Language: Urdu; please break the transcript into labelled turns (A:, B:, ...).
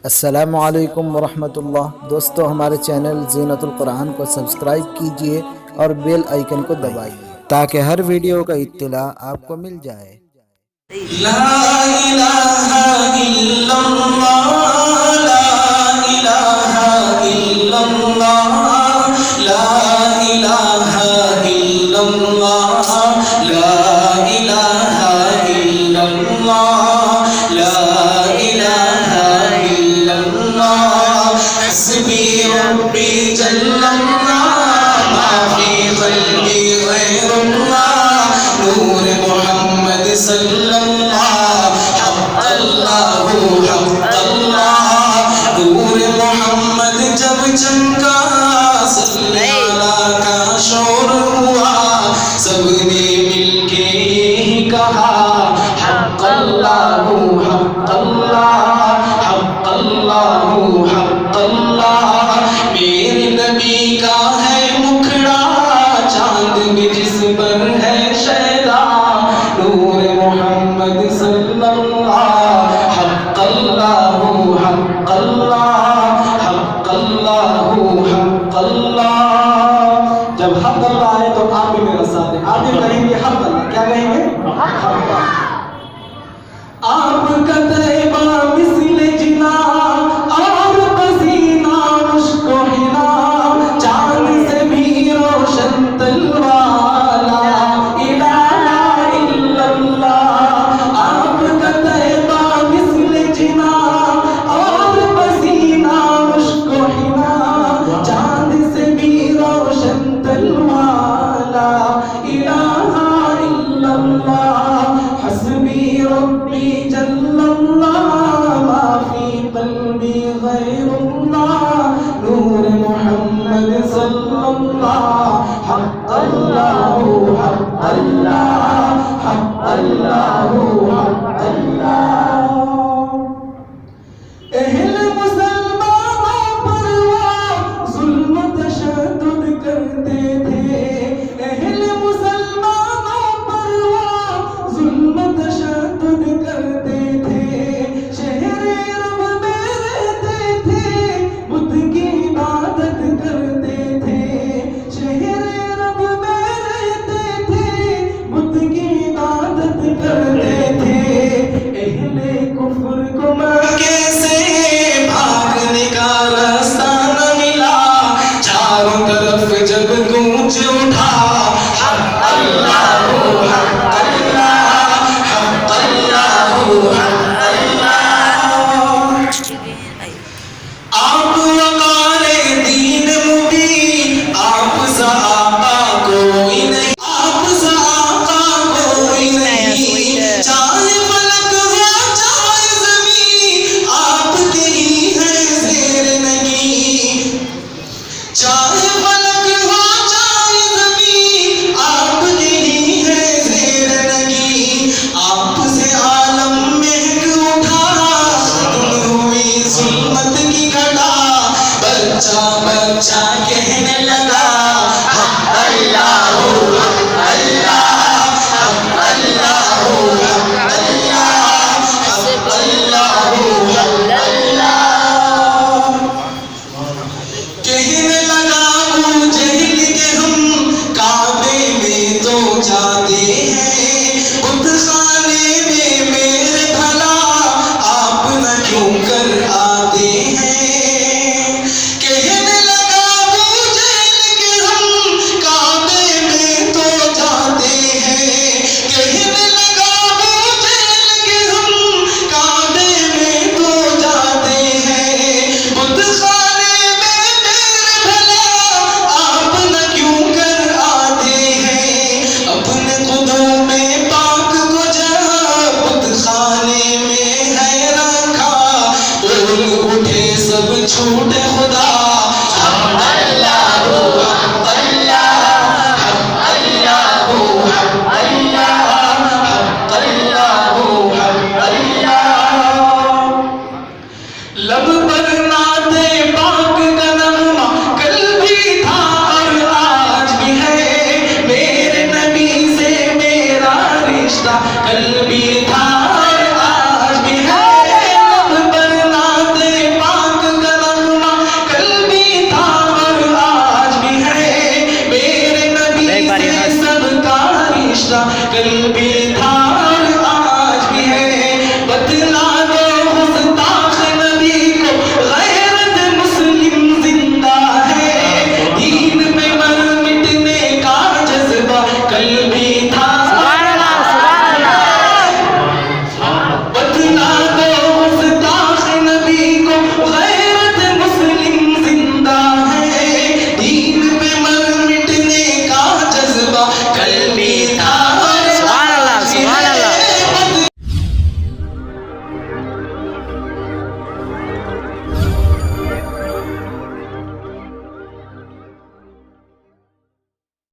A: السلام علیکم ورحمۃ اللہ دوستو، ہمارے چینل زینت القرآن کو سبسکرائب کیجئے اور بیل آئیکن کو دبائیے تاکہ ہر ویڈیو کا اطلاع آپ کو مل جائے۔
B: لا الہ الا اللہ، لا الہ الا اللہ، لا الہ الا اللہ، لا الہ الا اللہ، لا الہ الا اللہ، حسبی ربی جل اللہ، ما فی قلبی غیر اللہ، نور محمد صلی اللہ، حق اللہ، حق اللہ، نور محمد جب چمکا، صلی اللہ کا شور ہوا، سب نے مل کے ہی کہا، حق اللہ، حق اللہ، حق اللہ، حق اللہ، میرے نبی کا ہے مکھڑا، چاند بھی جس پر ہے شیدا، نور محمد صلی اللہ، حق اللہ، حق اللہ، حق اللہ، حق اللہ۔ جب حق اللہ آئے تو آپ بھی میرا ساتھ دیں، آپ بھی کہیں گے حق اللہ، کیا کہیں گے؟ حق اللہ۔ آپ کا طیبہ مثل جنا اور پسینہ مشک و حنا، چاند سے بھی روشن تلوار، لا الہ الا اللہ۔ آپ کا طیبہ مثل جنا اور پسینہ مشک و حنا، چاند سے بھی روشن تلوار، لا الہ الا اللہ، حسبی ربی جل اللہ، ما فی قلبی غیر اللہ، نور محمد صلی اللہ، حق اللہ، حق اللہ، حق اللہ، حق اللہ۔ اہل مسلمانوں پر وہ ظلم و تشدد کرتے تھے، اہل مسلمانوں پر وہ ظلم و تشدد کرتے تھے، شہر رب میں رہتے تھے، بت کی عبادت کرتے تھے، شہر رب میں رہتے تھے، بت کی عبادت کرتے تھے، اہل کفر کو کیسے بھاگنے کا راستہ نہ ملا، چاروں طرف جب گونج اٹھا، حق اللہ، حق اللہ، حق اللہ، حق اللہ۔ آپ وقار دین مبین، آپ سا آقا کوئی نہیں، آپ سا آقا کوئی نہیں، چاہے فلک ہو چاہے زمین، آپ کے ہی ہے زیر نگین، چاہے فلک ہو چاہے زمین، آپ کے ہی ہے زیر نگین، آپ سے عالم مہک اٹھا، ختم ہوئی ظلمت کی گھٹا، بچہ بچہ کہنے لگا، حق اللہ، حق اللہ، حق اللہ، حق اللہ، حق اللہ، حق اللہ۔ کہنے لگا ابو جہل کہ ہم کعبے میں تو جاتے ہیں، بت خانے میں میرے بھلا آپ نہ کیوں کر آتے ہیں، کہنے لگا ابو جہل کہ ہم کعبے میں تو جاتے ہیں، کہنے لگا ابو جہل کہ ہم کعبے میں تو جاتے ہیں، بت خانے میں میرے بھلا آپ نہ کیوں کر آتے ہیں، اپنے قدوم پاک کو جہاں بت خانے میں ہے رکھا، بول اٹھے سب چھوٹے خدا،